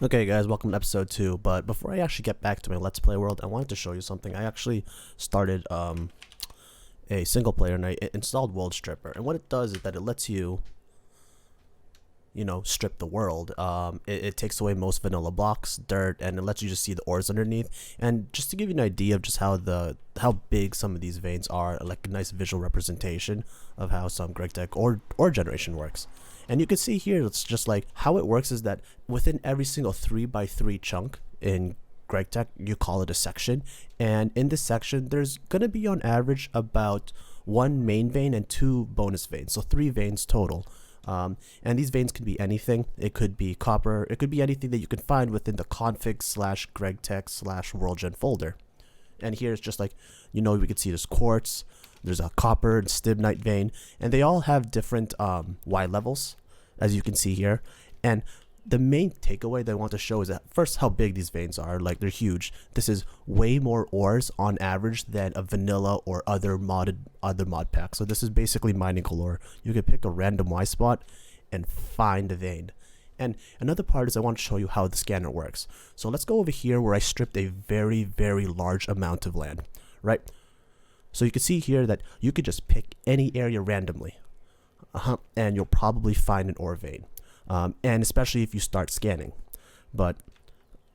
Okay guys, welcome to episode 2, but before I actually get back to my Let's Play world, I wanted to show you something. I actually started a single player and I installed World Stripper, and what it does is that it lets you, strip the world. It takes away most vanilla blocks, dirt, and it lets you just see the ores underneath. And just to give you an idea of just how big some of these veins are, like a nice visual representation of how some Greg Tech or generation works. And you can see here, it's just like how it works is that within every single 3x3 chunk in Greg Tech, you call it a section. And in this section, there's going to be on average about 1 main vein and 2 bonus veins. So 3 veins total. And these veins can be anything. It could be copper. It could be anything that you can find within the config/gregtech/worldgen folder. And here it's just like, we can see there's quartz, there's a copper and stibnite vein, and they all have different Y levels, as you can see here. And the main takeaway that I want to show is that first, how big these veins are. Like, they're huge. This is way more ores on average than a vanilla or other mod pack. So this is basically mining galore. You can pick a random Y spot and find a vein. And another part is I want to show you how the scanner works. So let's go over here where I stripped a very, very large amount of land, right? So you can see here that you could just pick any area randomly, and you'll probably find an ore vein, and especially if you start scanning. But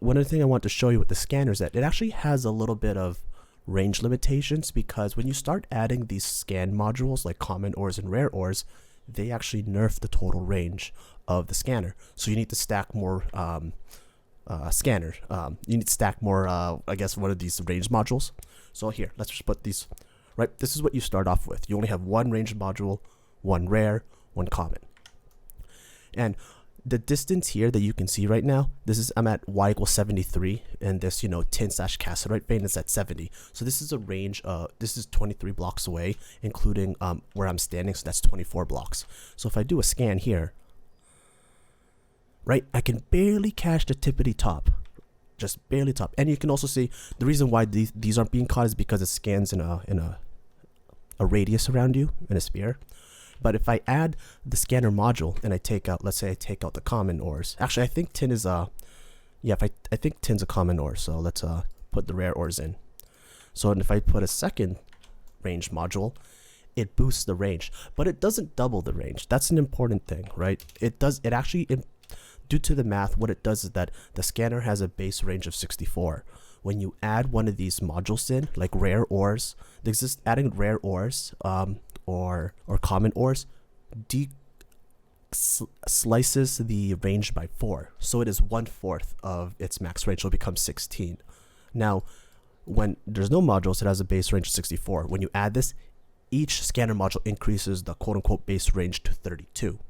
one other thing I want to show you with the scanner is that it actually has a little bit of range limitations, because when you start adding these scan modules like common ores and rare ores, they actually nerf the total range of the scanner. So you need to stack more scanners. You need to stack more, I guess, one of these range modules. So here, let's just put these, right? This is what you start off with. You only have 1 range module, 1 rare, 1 common. And the distance here that you can see right now, I'm at y = 73, and this, tin/cassiterite vein is at 70. So this is a range, this is 23 blocks away, including where I'm standing, so that's 24 blocks. So if I do a scan here, right, I can barely catch the tippity top. Just barely top. And you can also see the reason why these aren't being caught is because it scans in a radius around you, in a sphere. But if I add the scanner module and I take out, let's say I take out the common ores. Actually, I think tin is I think tin's a common ore. So let's put the rare ores in. So if I put a second range module, it boosts the range, but it doesn't double the range. That's an important thing, right? It actually, due to the math, what it does is that the scanner has a base range of 64. When you add one of these modules in, like rare ores, adding rare ores or common ores slices the range by 4. So it is 1/4 of its max range, so it becomes 16. Now, when there's no modules, it has a base range of 64. When you add this, each scanner module increases the quote-unquote base range to 32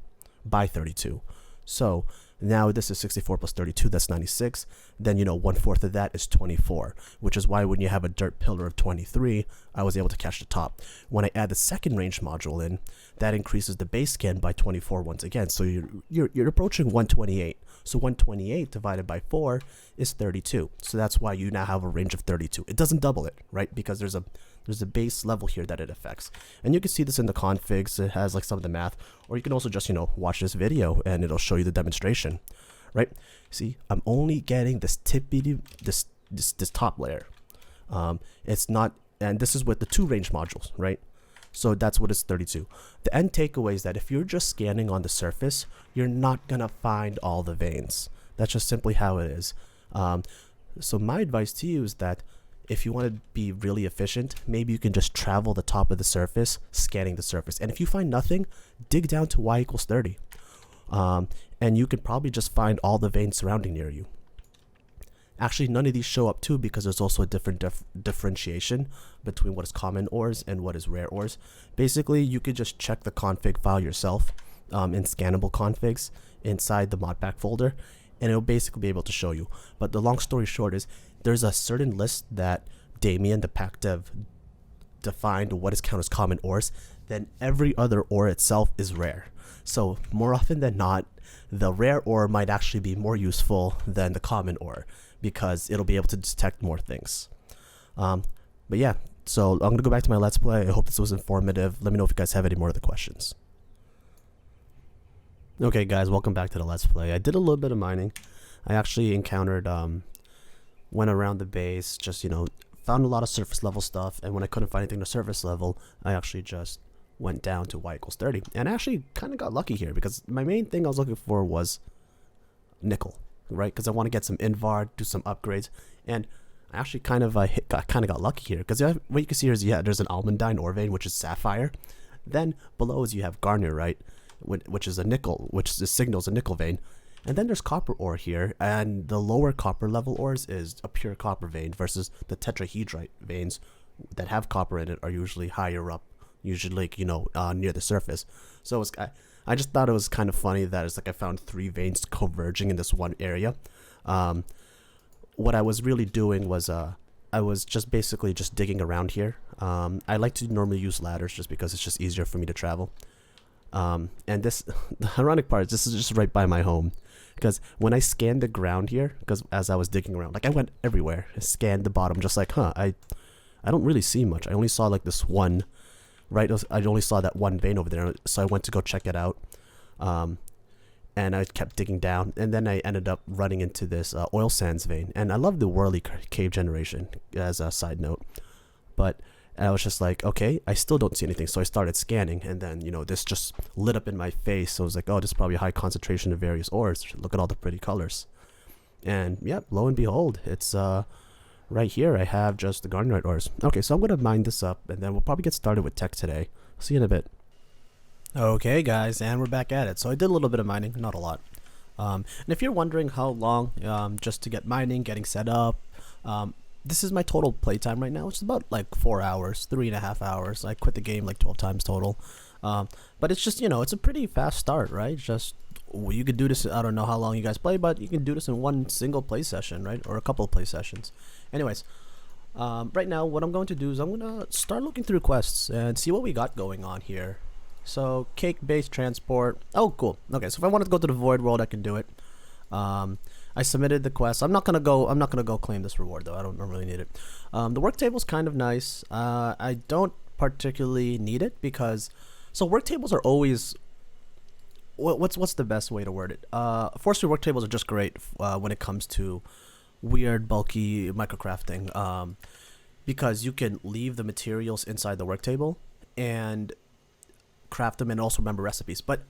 by 32. So now this is 64 plus 32, that's 96. Then, 1/4 of that is 24, which is why when you have a dirt pillar of 23, I was able to catch the top. When I add the second range module in, that increases the base scan by 24 once again. So you're approaching 128. So 128 divided by 4 is 32. So that's why you now have a range of 32. It doesn't double it, right? Because there's a base level here that it affects. And you can see this in the configs. It has like some of the math, or you can also just, watch this video and it'll show you the demonstration, right? See, I'm only getting this this top layer. It's not, and this is with the 2 range modules, right? So that's what it's 32. The end takeaway is that if you're just scanning on the surface, you're not gonna find all the veins. That's just simply how it is. So my advice to you is that if you want to be really efficient, maybe you can just travel the top of the surface, scanning the surface. And if you find nothing, dig down to y = 30. And you could probably just find all the veins surrounding near you. Actually, none of these show up too, because there's also a different differentiation between what is common ores and what is rare ores. Basically, you could just check the config file yourself in scannable configs inside the modpack folder, and it'll basically be able to show you. But the long story short is there's a certain list that Damien, the pack dev, defined what is counted as common ores. Then every other ore itself is rare. So more often than not, the rare ore might actually be more useful than the common ore, because it'll be able to detect more things. But yeah, so I'm going to go back to my Let's Play. I hope this was informative. Let me know if you guys have any more other questions. Okay guys, welcome back to the Let's Play. I did a little bit of mining. I actually encountered, went around the base, just, found a lot of surface level stuff, and when I couldn't find anything to surface level, I actually just went down to y equals 30. And I actually kind of got lucky here, because my main thing I was looking for was nickel, right? Because I want to get some invar, do some upgrades, and I actually kind of got lucky here, because what you can see here is, there's an almandine ore vein, which is sapphire. Then below is you have garnet, right, which is a nickel, which signals a nickel vein. And then there's copper ore here, and the lower copper level ores is a pure copper vein, versus the tetrahedrite veins that have copper in it are usually higher up, usually near the surface. So I just thought it was kind of funny that it's like I found 3 veins converging in this one area. What I was really doing was I was just basically just digging around here. I like to normally use ladders just because it's just easier for me to travel. And this, the ironic part is this is just right by my home, because when I scanned the ground here, because as I was digging around, like I went everywhere, I scanned the bottom, just like, I don't really see much. I only saw like this one, right? I only saw that one vein over there, so I went to go check it out. And I kept digging down, and then I ended up running into this oil sands vein. And I love the whirly cave generation, as a side note. But I was just like, okay, I still don't see anything. So I started scanning, and then, this just lit up in my face. So I was like, oh, this is probably a high concentration of various ores. Look at all the pretty colors. And yeah, lo and behold, it's right here. I have just the garnet ores. Okay, so I'm going to mine this up, and then we'll probably get started with tech today. See you in a bit. Okay guys, and we're back at it. So I did a little bit of mining, not a lot. And if you're wondering how long just to get mining, getting set up, this is my total playtime right now, which is about like 4 hours, 3.5 hours. I quit the game like 12 times total. But it's just, it's a pretty fast start, right? Just, you could do this, I don't know how long you guys play, but you can do this in one single play session, right? Or a couple of play sessions. Anyways, right now what I'm going to do is I'm going to start looking through quests and see what we got going on here. So cake-based transport. Oh, cool. Okay, so if I wanted to go to the void world, I can do it. I submitted the quest. I'm not gonna go claim this reward though. I don't really need it. The work table's kind of nice. I don't particularly need it because work tables are always what's the best way to word it? Forestry work tables are just great when it comes to weird bulky microcrafting, because you can leave the materials inside the work table and craft them and also remember recipes. But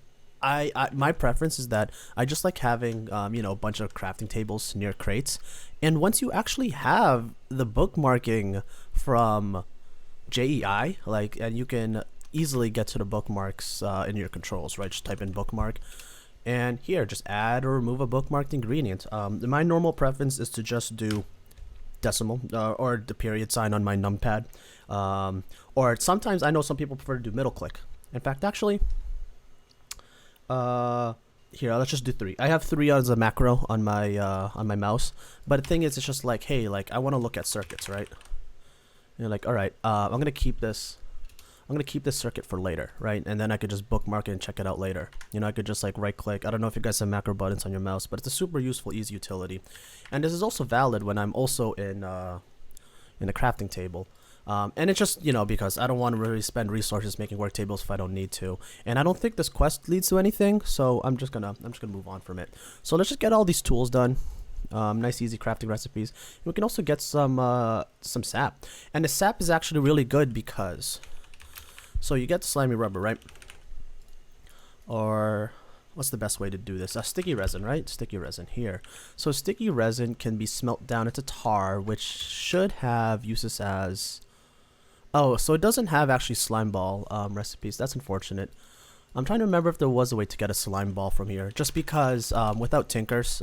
my preference is that I just like having a bunch of crafting tables near crates, and once you actually have the bookmarking from JEI, and you can easily get to the bookmarks in your controls, right? Just type in bookmark, and here just add or remove a bookmarked ingredient. My normal preference is to just do decimal or the period sign on my numpad, or sometimes I know some people prefer to do middle click. In fact, actually, here, let's just do 3. I have 3 as a macro on my mouse, but the thing is, it's just like, hey, I want to look at circuits, right? You're like, all right, I'm gonna keep this circuit for later, right? And then I could just bookmark it and check it out later. I could just right click. I don't know if you guys have macro buttons on your mouse, but it's a super useful, easy utility. And this is also valid when I'm also in the crafting table. And it's just, because I don't want to really spend resources making work tables if I don't need to. And I don't think this quest leads to anything, so I'm just gonna move on from it. So let's just get all these tools done. Nice, easy crafting recipes. And we can also get some sap. And the sap is actually really good because, so you get slimy rubber, right? Or what's the best way to do this? Sticky resin, right? Sticky resin here. So sticky resin can be smelt down into tar, which should have uses as... Oh, so it doesn't have actually slime ball recipes. That's unfortunate. I'm trying to remember if there was a way to get a slime ball from here. Just because without tinkers,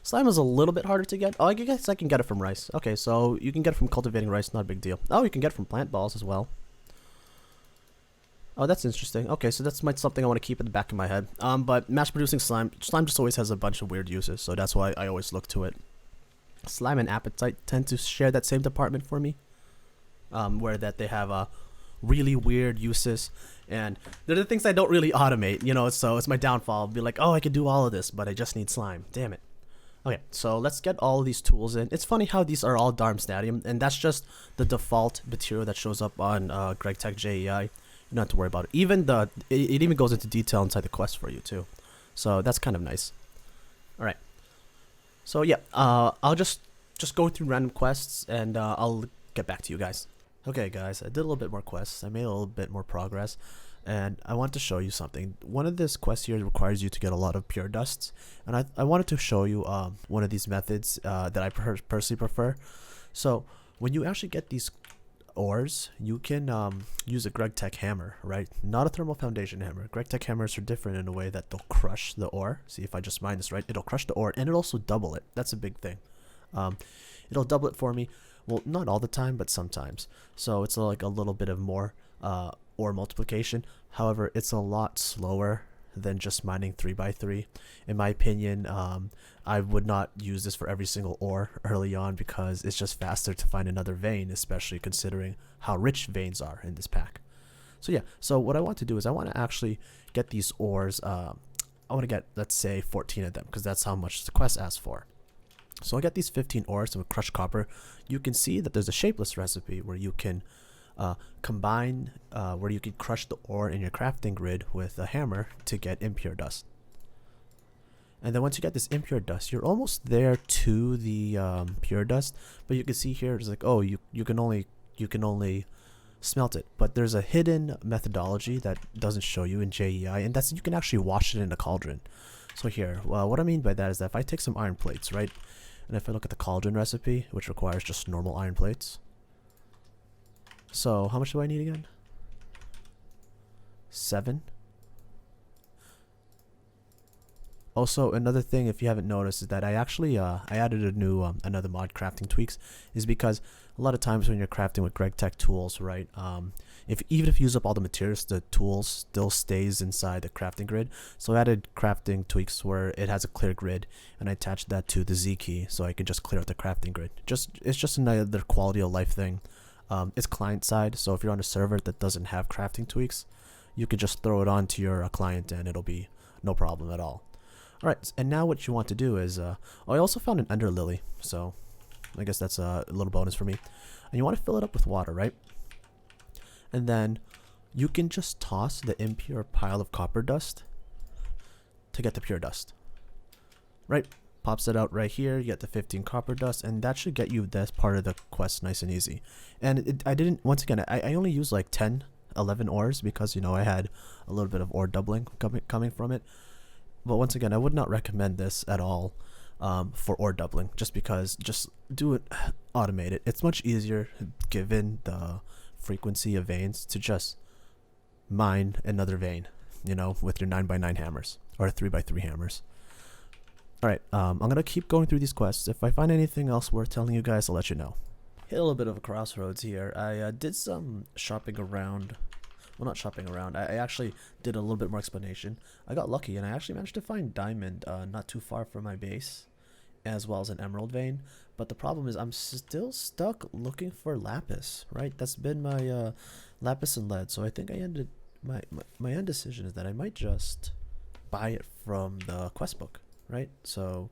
slime is a little bit harder to get. Oh, I guess I can get it from rice. Okay, so you can get it from cultivating rice, not a big deal. Oh, you can get it from plant balls as well. Oh, that's interesting. Okay, so that's something I want to keep in the back of my head. But mass-producing slime just always has a bunch of weird uses, so that's why I always look to it. Slime and appetite tend to share that same department for me, where that they have really weird uses, and they're the things I don't really automate, so it's my downfall. I'll be like, oh, I could do all of this, but I just need slime. Damn it. Okay, so let's get all of these tools in. It's funny how these are all Darmstadium, and that's just the default material that shows up on GregTech JEI. You don't have to worry about it. Even it even goes into detail inside the quest for you too, so that's kind of nice. All right, So yeah, I'll just go through random quests and I'll get back to you guys. Okay guys, I did a little bit more quests. I made a little bit more progress, and I want to show you something. One of this quests here requires you to get a lot of pure dusts, and I wanted to show you one of these methods that I personally prefer. So when you actually get these ores, you can use a Greg Tech hammer, right? Not a thermal foundation hammer. Greg Tech hammers are different in a way that they'll crush the ore. See, if I just mine this right, it'll crush the ore and it'll also double it. That's a big thing. It'll double it for me. Well, not all the time, but sometimes. So it's like a little bit of more ore multiplication. However, it's a lot slower than just mining 3x3. In my opinion, I would not use this for every single ore early on because it's just faster to find another vein, especially considering how rich veins are in this pack. So yeah, so what I want to do is I want to actually get these ores. I want to get, let's say, 14 of them because that's how much the quest asks for. So I get these 15 ores with crushed copper. You can see that there's a shapeless recipe where you can combine, where you can crush the ore in your crafting grid with a hammer to get impure dust. And then once you get this impure dust, you're almost there to the pure dust. But you can see here, it's like, oh, you can only smelt it. But there's a hidden methodology that doesn't show you in JEI, and that's you can actually wash it in a cauldron. So here, what I mean by that is that if I take some iron plates, right, and if I look at the cauldron recipe, which requires just normal iron plates. So how much do I need again? 7. Also, another thing, if you haven't noticed, is that I actually I added a new another mod, crafting tweaks, is because a lot of times when you're crafting with Greg Tech tools, right, even if you use up all the materials, the tools still stays inside the crafting grid. So I added crafting tweaks where it has a clear grid, and I attached that to the Z key, so I can just clear out the crafting grid. It's just another quality of life thing. It's client side, so if you're on a server that doesn't have crafting tweaks, you can just throw it onto your client and it'll be no problem at all. Alright, and now what you want to do is, I also found an ender lily, so I guess that's a little bonus for me. And you want to fill it up with water, right? And then you can just toss the impure pile of copper dust to get the pure dust. Right? Pops it out right here, you get the 15 copper dust, and that should get you this part of the quest nice and easy. And I didn't, once again, I only used like 10, 11 ores because, you know, I had a little bit of ore doubling coming from it. But once again, I would not recommend this at all for ore doubling, just because just do it, automate it. It's much easier given the frequency of veins to just mine another vein, you know, with your 9x9 hammers or 3x3 hammers. Alright, I'm going to keep going through these quests. If I find anything else worth telling you guys, I'll let you know. Hit a little bit of a crossroads here. I did some shopping around. Well, not shopping around. I actually did a little bit more explanation. I got lucky and I actually managed to find diamond not too far from my base, as well as an emerald vein. But the problem is I'm still stuck looking for lapis, right? That's been my lapis and lead. So I think I ended my end decision is that I might just buy it from the quest book, right? So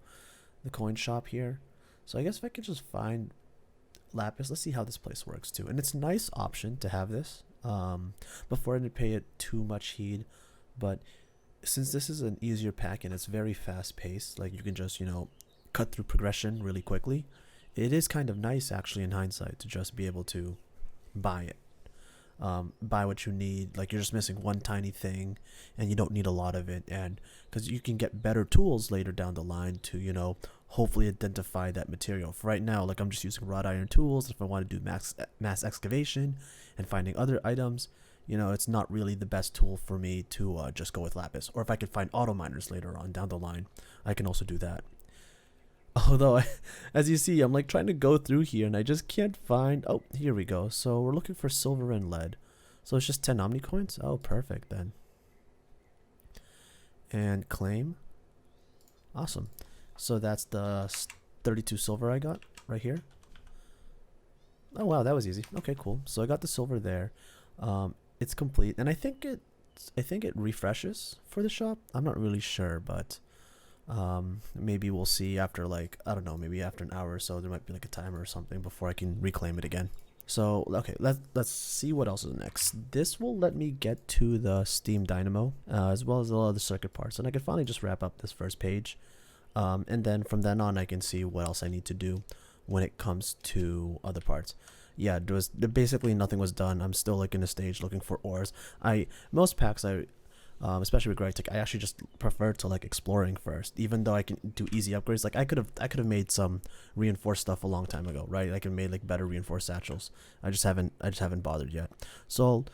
the coin shop here. So I guess if I could just find lapis, let's see how this place works too. And it's a nice option to have this before I didn't pay it too much heed, but since this is an easier pack and it's very fast paced, like you can just, you know, cut through progression really quickly, it is kind of nice actually in hindsight to just be able to buy it. Buy what you need, like you're just missing one tiny thing and you don't need a lot of it, and because you can get better tools later down the line to, you know, hopefully identify that material. For right now, like I'm just using wrought iron tools. If I want to do mass excavation and finding other items, you know, it's not really the best tool for me to just go with lapis. Or if I could find auto miners later on down the line, I can also do that. Although, as you see, I'm like trying to go through here and I just can't find. Oh, here we go. So we're looking for silver and lead. So it's just 10 omni coins. Oh, perfect then. And claim. Awesome. So that's the 32 silver I got right here. Oh wow, that was easy. Okay, cool. So I got the silver there. It's complete, and I think it refreshes for the shop. I'm not really sure, but maybe we'll see after, like, I don't know, maybe after an hour or so there might be like a timer or something before I can reclaim it again. So okay, let's see what else is next. This will let me get to the Steam Dynamo as well as a lot of the circuit parts, and I can finally just wrap up this first page. And then from then on I can see what else I need to do when it comes to other parts. Yeah, basically nothing was done. I'm still like in a stage looking for ores. Most packs especially with Greytech, I actually just prefer to like exploring first, even though I can do easy upgrades. Like I could have made some reinforced stuff a long time ago, right? I could have made like better reinforced satchels. I just haven't bothered yet. So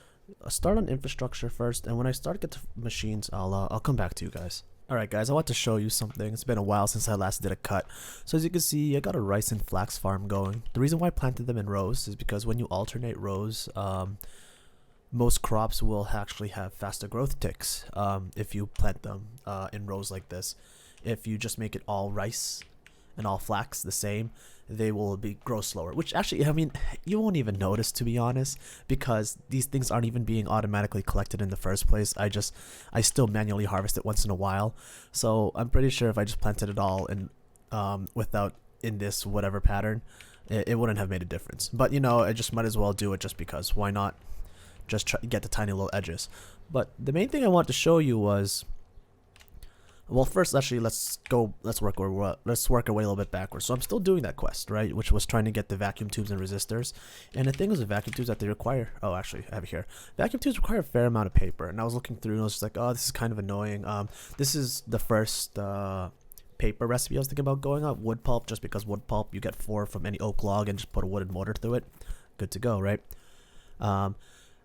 I'll start on infrastructure first, and when I start to get to machines, I'll come back to you guys. Alright guys, I want to show you something. It's been a while since I last did a cut. So as you can see, I got a rice and flax farm going. The reason why I planted them in rows is because when you alternate rows, most crops will actually have faster growth ticks if you plant them in rows like this. If you just make it all rice and all flax the same, they will grow slower, which actually, I mean, you won't even notice, to be honest, because these things aren't even being automatically collected in the first place. I still manually harvest it once in a while. So I'm pretty sure if I just planted it all in in this whatever pattern, it wouldn't have made a difference. But you know, I just might as well do it just because. Why not just try to get the tiny little edges? But the main thing I want to show you was, well, first, actually, let's work our way a little bit backwards. So I'm still doing that quest, right, which was trying to get the vacuum tubes and resistors. And the thing is, the vacuum tubes that they require, oh, actually, I have it here. Vacuum tubes require a fair amount of paper, and I was looking through, and I was just like, oh, this is kind of annoying. This is the first paper recipe I was thinking about going on. Wood pulp, just because wood pulp, you get 4 from any oak log, and just put a wooden mortar through it. Good to go, right?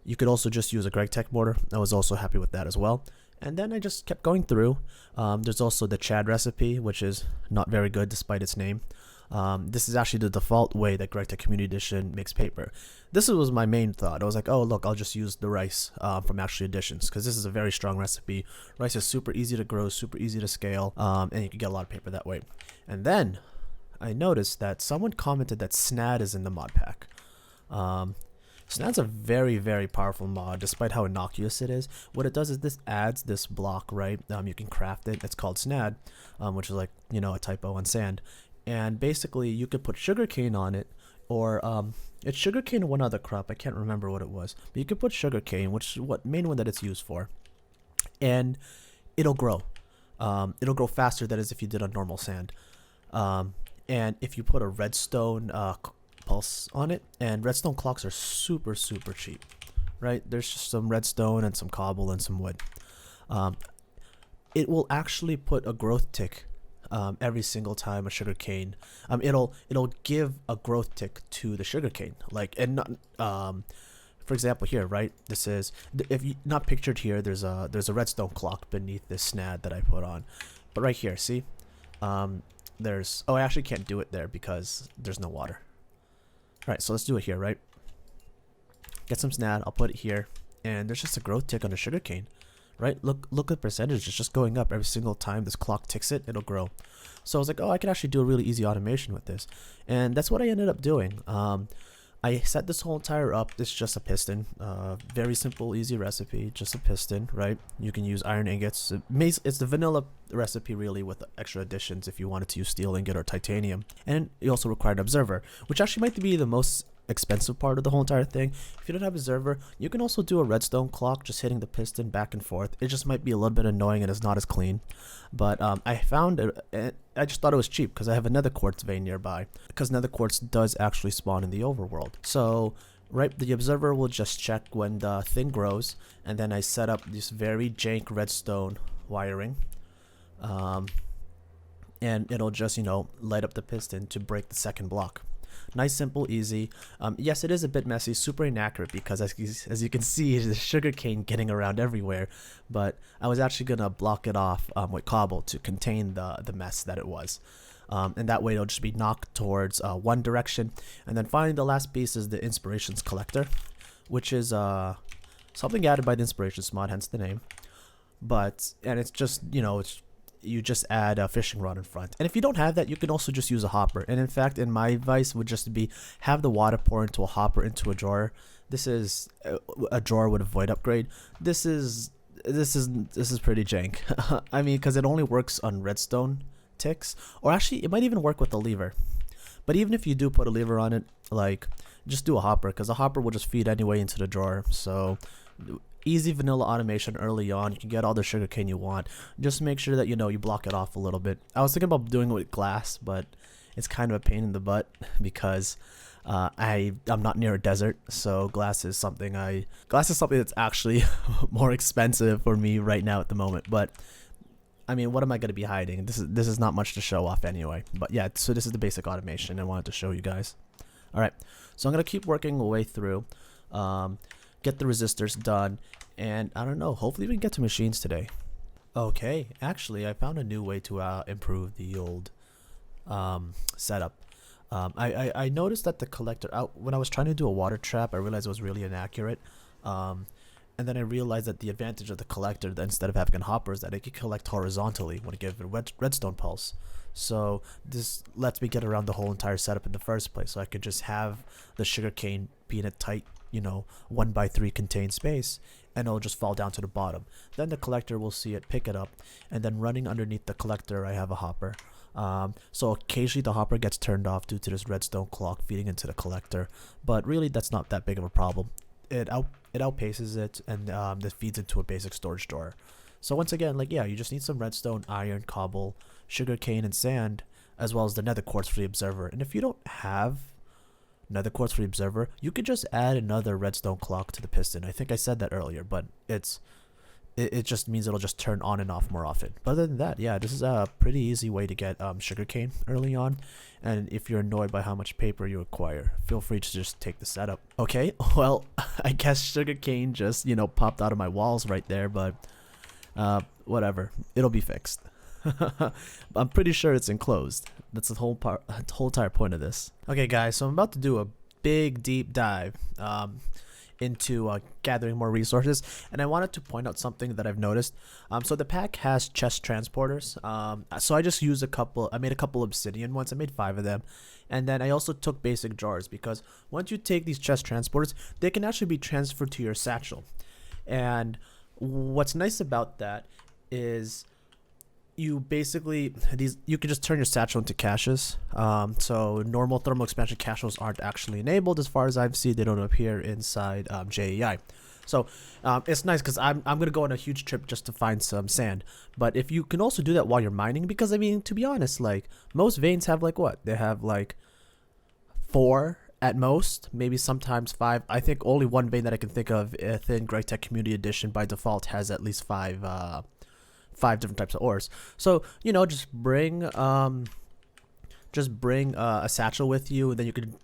You could also just use a Greytech mortar. I was also happy with that as well. And then I just kept going through. There's also the Chad recipe, which is not very good despite its name. This is actually the default way that Greytech Community Edition makes paper. This was my main thought. I was like, oh, look, I'll just use the rice from Actually Editions, because this is a very strong recipe. Rice is super easy to grow, super easy to scale, and you can get a lot of paper that way. And then I noticed that someone commented that SNAD is in the mod pack. SNAD's a very, very powerful mod, despite how innocuous it is. What it does is this adds this block, right? You can craft it. It's called SNAD, which is like, you know, a typo on sand. And basically, you could put sugarcane on it, or it's sugarcane and one other crop. I can't remember what it was, but you could put sugarcane, which is what main one that it's used for, and it'll grow. It'll grow faster than as if you did on normal sand. And if you put a redstone pulse on it, and redstone clocks are super cheap, right? There's just some redstone and some cobble and some wood. It will actually put a growth tick every single time a sugarcane. It'll give a growth tick to the sugarcane, like, and not for example here, right? This is, if you not pictured here, there's a redstone clock beneath this SNAD that I put on, but right here, see, there's, oh, I actually can't do it there because there's no water. Alright, so let's do it here, right? Get some SNAD, I'll put it here, and there's just a growth tick on the sugarcane, right? Look at the percentage, it's just going up every single time this clock ticks it, it'll grow. So I was like, oh, I could actually do a really easy automation with this. And that's what I ended up doing. I set this whole entire up. It's just a piston. Very simple, easy recipe. Just a piston, right? You can use iron ingots. It's the vanilla recipe, really, with extra additions if you wanted to use steel ingot or titanium. And you also require an observer, which actually might be the most expensive part of the whole entire thing. If you don't have observer, you can also do a redstone clock, just hitting the piston back and forth. It just might be a little bit annoying and it's not as clean. But I found it, I just thought it was cheap because I have a nether quartz vein nearby, because nether quartz does actually spawn in the overworld. So right, the observer will just check when the thing grows, and then I set up this very jank redstone wiring, and it'll just, you know, light up the piston to break the second block. Nice, simple, easy. Yes, it is a bit messy, super inaccurate, because as you can see, there's sugarcane getting around everywhere. But I was actually gonna block it off with cobble to contain the mess that it was, and that way it'll just be knocked towards one direction. And then finally, the last piece is the inspirations collector, which is something added by the inspirations mod, hence the name. And it's just, you know, you just add a fishing rod in front, and if you don't have that, you can also just use a hopper. And in fact, in my advice would just be have the water pour into a hopper into a drawer. This is a drawer with a void upgrade. This is pretty jank. I mean, because it only works on redstone ticks, or actually it might even work with a lever. But even if you do put a lever on it, like, just do a hopper, because a hopper will just feed anyway into the drawer. So easy vanilla automation early on. You can get all the sugarcane you want. Just make sure that you block it off a little bit. I was thinking about doing it with glass, but it's kind of a pain in the butt because I'm not near a desert, so glass is something that's actually more expensive for me right now at the moment. But I mean, what am I going to be hiding? This is not much to show off anyway. But yeah, so this is the basic automation I wanted to show you guys. All right, so I'm gonna keep working my way through, get the resistors done, and I don't know, hopefully we can get to machines today. Okay, actually I found a new way to improve the old setup. I noticed that the collector when I was trying to do a water trap, I realized it was really inaccurate. And then I realized that the advantage of the collector, that instead of having a hopper, is that it can collect horizontally when you give it a redstone pulse. So this lets me get around the whole entire setup in the first place. So I could just have the sugarcane be in a tight, 1x3 contained space, and it'll just fall down to the bottom. Then the collector will see it, pick it up, and then running underneath the collector, I have a hopper. So occasionally the hopper gets turned off due to this redstone clock feeding into the collector, but really that's not that big of a problem. It outpaces it, and this feeds into a basic storage drawer. So once again, you just need some redstone, iron, cobble, sugarcane, and sand, as well as the nether quartz for the observer. And if you don't have nether quartz for the observer, you could just add another redstone clock to the piston. I think I said that earlier, but it just means it'll just turn on and off more often. But other than that, yeah, this is a pretty easy way to get sugarcane early on. And if you're annoyed by how much paper you acquire, feel free to just take the setup. Okay, well, I guess sugarcane just, popped out of my walls right there, but whatever, it'll be fixed. I'm pretty sure it's enclosed. That's the whole entire point of this. Okay, guys, so I'm about to do a big deep dive into gathering more resources, and I wanted to point out something that I've noticed. So the pack has chest transporters. So I just used I made a couple obsidian ones. I made 5 of them, and then I also took basic jars, because once you take these chest transporters, they can actually be transferred to your satchel. And what's nice about that is you can just turn your satchel into caches. So normal thermal expansion caches aren't actually enabled as far as I've seen. They don't appear inside JEI. So it's nice because I'm gonna go on a huge trip just to find some sand. But if you can also do that while you're mining, because I mean, to be honest, most veins have what? They have 4 at most, maybe sometimes 5. I think only one vein that I can think of within Greg Tech Community Edition by default has at least 5 different types of ores. So just bring a satchel with you, and then you can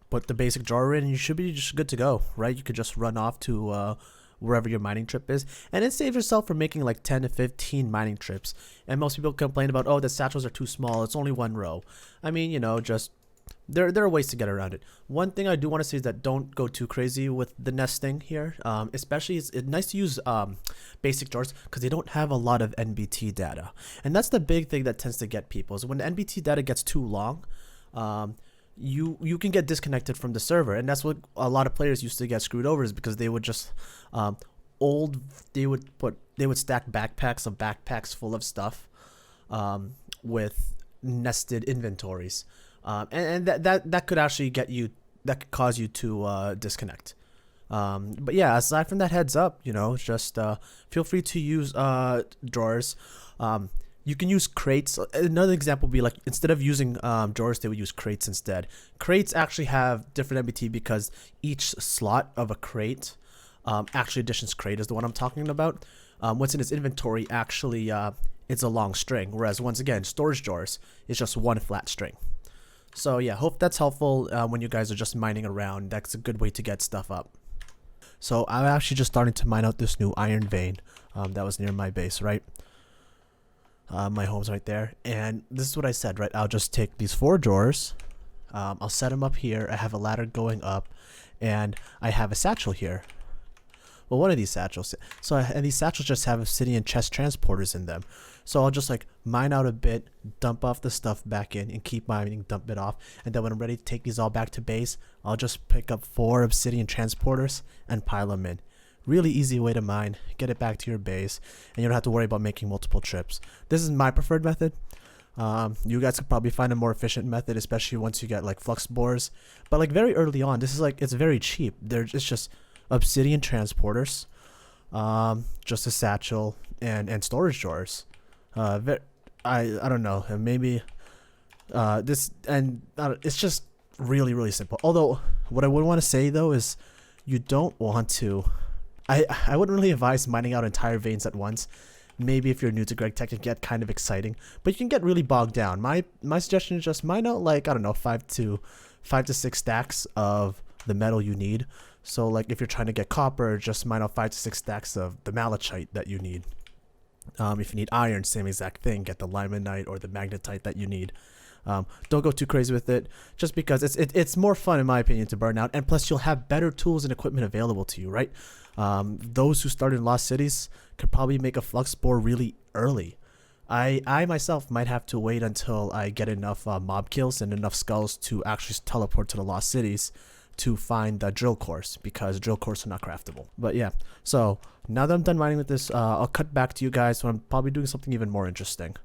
put the basic jar in, and you should be just good to go, right? You could just run off to wherever your mining trip is, and it saves yourself from making 10 to 15 mining trips. And most people complain about, oh, the satchels are too small, it's only 1 row. I mean, just there are ways to get around it. One thing I do want to say is that don't go too crazy with the nesting here. Especially it's nice to use basic jars because they don't have a lot of NBT data, and that's the big thing that tends to get people. Is when the NBT data gets too long, you can get disconnected from the server, and that's what a lot of players used to get screwed over, is because they would just they would stack backpacks of backpacks full of stuff with nested inventories. And that could actually that could cause you to disconnect. But yeah, aside from that, heads up, just feel free to use drawers. You can use crates. Another example would be instead of using drawers, they would use crates instead. Crates actually have different MBT because each slot of a crate, actually additions crate is the one I'm talking about. What's in its inventory actually it's a long string, whereas once again, storage jars is just one flat string. So yeah, hope that's helpful when you guys are just mining around. That's a good way to get stuff up. So I'm actually just starting to mine out this new iron vein that was near my base, right? My home's right there. And this is what I said, right? I'll just take these 4 drawers. I'll set them up here. I have a ladder going up, and I have a satchel here. Well, one of these satchels. And these satchels just have obsidian chest transporters in them. So I'll just mine out a bit, dump off the stuff back in, and keep mining, dump it off. And then when I'm ready to take these all back to base, I'll just pick up 4 obsidian transporters and pile them in. Really easy way to mine, get it back to your base, and you don't have to worry about making multiple trips. This is my preferred method. You guys could probably find a more efficient method, especially once you get flux bores. But very early on, this is it's very cheap. It's just obsidian transporters, just a satchel and storage drawers. I don't know, and maybe it's just really simple. Although what I would want to say though is you don't want to. I wouldn't really advise mining out entire veins at once. Maybe if you're new to Greg Tech, it can get kind of exciting, but you can get really bogged down. My suggestion is just mine out like, I don't know, 5 to 6 stacks of the metal you need. So like if you're trying to get copper, just mine out 5 to 6 stacks of the malachite that you need. If you need iron, same exact thing. Get the limonite or the magnetite that you need. Don't go too crazy with it, just because it's more fun in my opinion to burn out, and plus you'll have better tools and equipment available to you, right? Those who started in Lost Cities could probably make a flux spore really early. I myself might have to wait until I get enough mob kills and enough skulls to actually teleport to the Lost Cities to find the drill cores, because drill cores are not craftable. But yeah, so now that I'm done mining with this, I'll cut back to you guys when I'm probably doing something even more interesting.